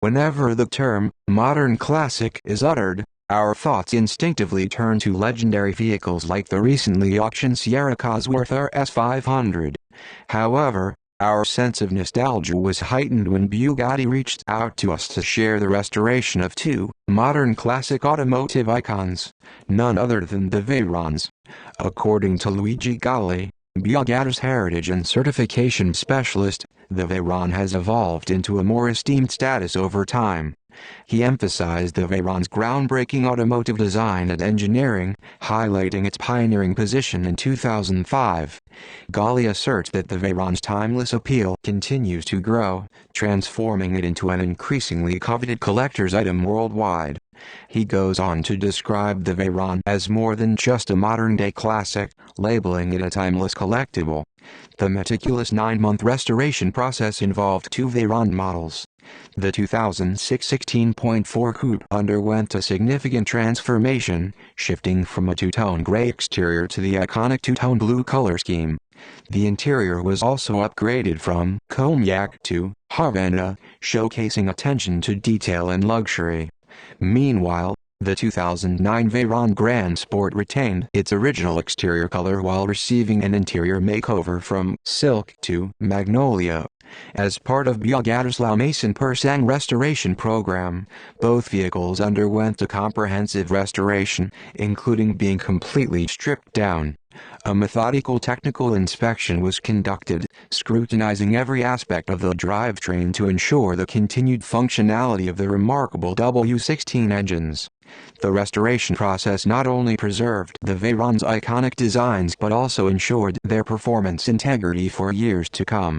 Whenever the term modern classic is uttered, our thoughts instinctively turn to legendary vehicles like the recently auctioned Sierra Cosworth RS500. However, our sense of nostalgia was heightened when Bugatti reached out to us to share the restoration of two modern classic automotive icons, none other than the Veyrons. According to Luigi Galli, Bugatti's heritage and certification specialist, the Veyron has evolved into a more esteemed status over time. He emphasized the Veyron's groundbreaking automotive design and engineering, highlighting its pioneering position in 2005. Galli asserts that the Veyron's timeless appeal continues to grow, transforming it into an increasingly coveted collector's item worldwide. He goes on to describe the Veyron as more than just a modern-day classic, labeling it a timeless collectible. The meticulous 9-month restoration process involved two Veyron models. The 2006 16.4 Coupe underwent a significant transformation, shifting from a two-tone gray exterior to the iconic two-tone blue color scheme. The interior was also upgraded from cognac to Havana, showcasing attention to detail and luxury. Meanwhile, the 2009 Veyron Grand Sport retained its original exterior color while receiving an interior makeover from silk to magnolia. As part of Bugatti's La Maison Persang restoration program, both vehicles underwent a comprehensive restoration, including being completely stripped down. A methodical technical inspection was conducted, scrutinizing every aspect of the drivetrain to ensure the continued functionality of the remarkable W16 engines. The restoration process not only preserved the Veyron's iconic designs but also ensured their performance integrity for years to come.